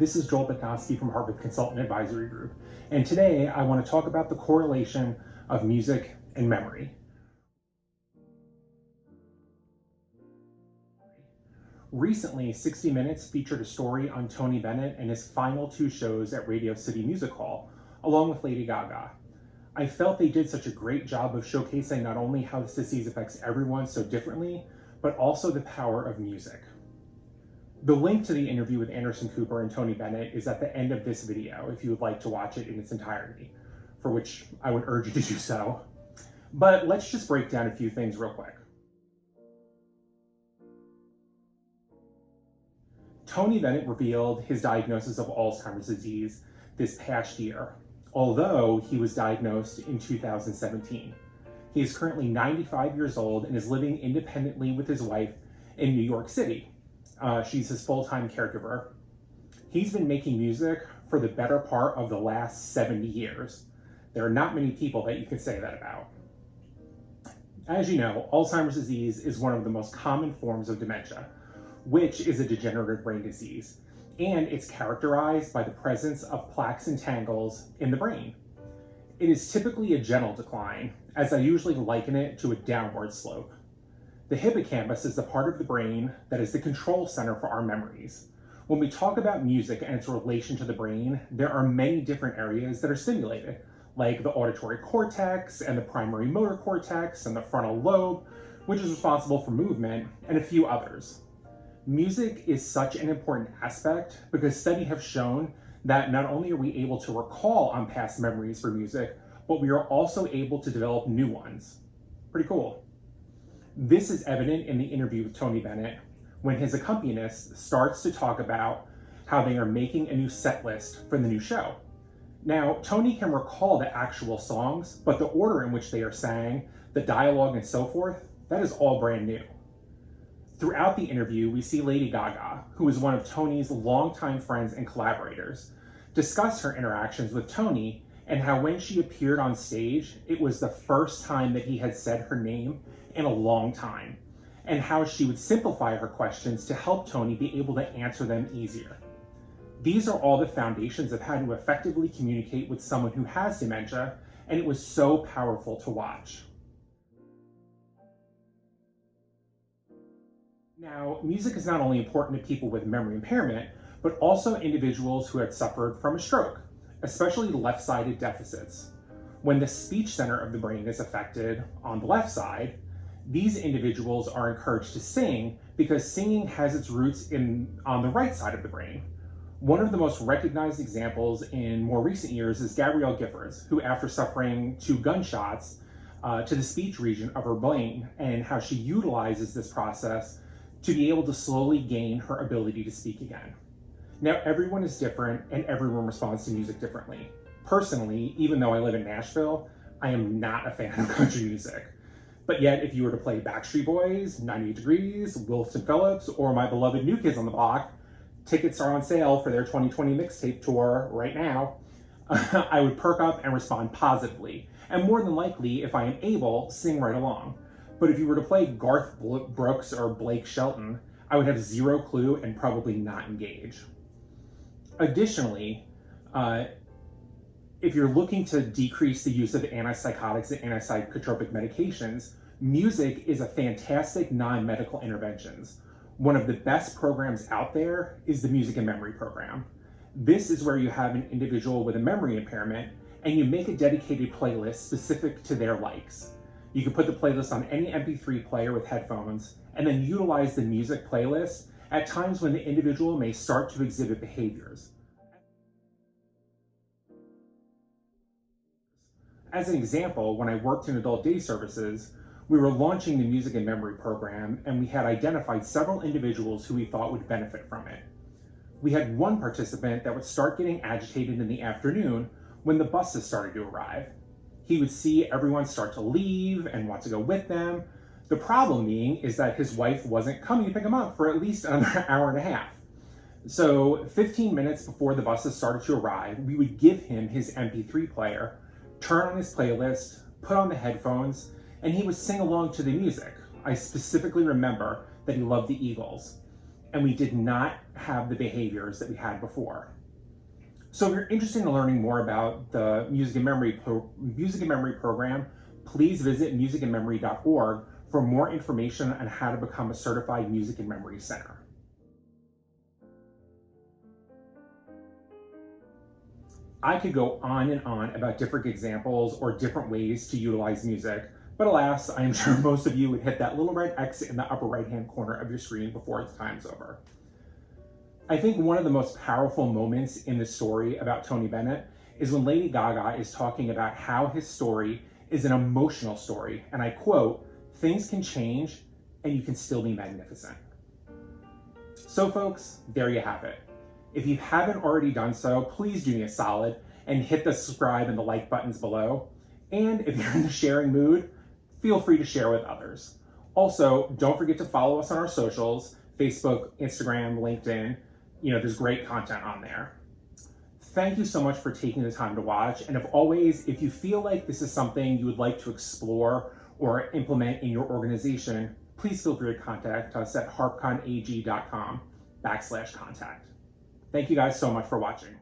This is Joel Bukowski from Harpeth Consultant Advisory Group, and today I want to talk about the correlation of music and memory. Recently, 60 Minutes featured a story on Tony Bennett and his final 2 shows at Radio City Music Hall, along with Lady Gaga. I felt they did such a great job of showcasing not only how this disease affects everyone so differently, but also the power of music. The link to the interview with Anderson Cooper and Tony Bennett is at the end of this video if you would like to watch it in its entirety, for which I would urge you to do so. But let's just break down a few things real quick. Tony Bennett revealed his diagnosis of Alzheimer's disease this past year, although he was diagnosed in 2017. He is currently 95 years old and is living independently with his wife in New York City. She's his full-time caregiver. He's been making music for the better part of the last 70 years. There are not many people that you can say that about. As you know, Alzheimer's disease is one of the most common forms of dementia, which is a degenerative brain disease, and it's characterized by the presence of plaques and tangles in the brain. It is typically a gentle decline, as I usually liken it to a downward slope. The hippocampus is the part of the brain that is the control center for our memories. When we talk about music and its relation to the brain, there are many different areas that are stimulated, like the auditory cortex and the primary motor cortex and the frontal lobe, which is responsible for movement, and a few others. Music is such an important aspect because studies have shown that not only are we able to recall on past memories for music, but we are also able to develop new ones. Pretty cool. This is evident in the interview with Tony Bennett when his accompanist starts to talk about how they are making a new set list for the new show. Now, Tony can recall the actual songs, but the order in which they are sang, the dialogue and so forth, that is all brand new. Throughout the interview, we see Lady Gaga, who is one of Tony's longtime friends and collaborators, discuss her interactions with Tony and how when she appeared on stage, it was the first time that he had said her name in a long time, and how she would simplify her questions to help Tony be able to answer them easier. These are all the foundations of how to effectively communicate with someone who has dementia, and it was so powerful to watch. Now, music is not only important to people with memory impairment, but also individuals who had suffered from a stroke, especially left-sided deficits. When the speech center of the brain is affected on the left side, these individuals are encouraged to sing because singing has its roots on the right side of the brain. One of the most recognized examples in more recent years is Gabrielle Giffords, who after suffering 2 gunshots to the speech region of her brain, and how she utilizes this process to be able to slowly gain her ability to speak again. Now, everyone is different and everyone responds to music differently. Personally, even though I live in Nashville, I am not a fan of country music. But yet, if you were to play Backstreet Boys, 98 Degrees, Wilson Phillips, or my beloved New Kids on the Block, tickets are on sale for their 2020 mixtape tour right now, I would perk up and respond positively, and more than likely, if I am able, sing right along. But if you were to play Garth Brooks or Blake Shelton, I would have zero clue and probably not engage. Additionally, if you're looking to decrease the use of antipsychotics and antipsychotropic medications, music is a fantastic non-medical intervention. One of the best programs out there is the Music and Memory program. This is where you have an individual with a memory impairment and you make a dedicated playlist specific to their likes. You can put the playlist on any MP3 player with headphones and then utilize the music playlist at times when the individual may start to exhibit behaviors. As an example, when I worked in adult day services, we were launching the Music and Memory program, and we had identified several individuals who we thought would benefit from it. We had one participant that would start getting agitated in the afternoon when the buses started to arrive. He would see everyone start to leave and want to go with them. The problem being is that his wife wasn't coming to pick him up for at least another hour and a half. So 15 minutes before the buses started to arrive, we would give him his MP3 player, turn on his playlist, put on the headphones, and he would sing along to the music. I specifically remember that he loved the Eagles. and we did not have the behaviors that we had before. So if you're interested in learning more about the Music and Memory program, please visit musicandmemory.org for more information on how to become a certified Music and Memory Center. I could go on and on about different examples or different ways to utilize music, but alas, I am sure most of you would hit that little red X in the upper right-hand corner of your screen before the time's over. I think one of the most powerful moments in the story about Tony Bennett is when Lady Gaga is talking about how his story is an emotional story, and I quote, "Things can change and you can still be magnificent." So folks, there you have it. If you haven't already done so, please do me a solid and hit the subscribe and the like buttons below. And if you're in the sharing mood, feel free to share with others. Also, don't forget to follow us on our socials, Facebook, Instagram, LinkedIn. There's great content on there. Thank you so much for taking the time to watch. And if you feel like this is something you would like to explore or implement in your organization, please feel free to contact us at harpconag.com/contact. Thank you guys so much for watching.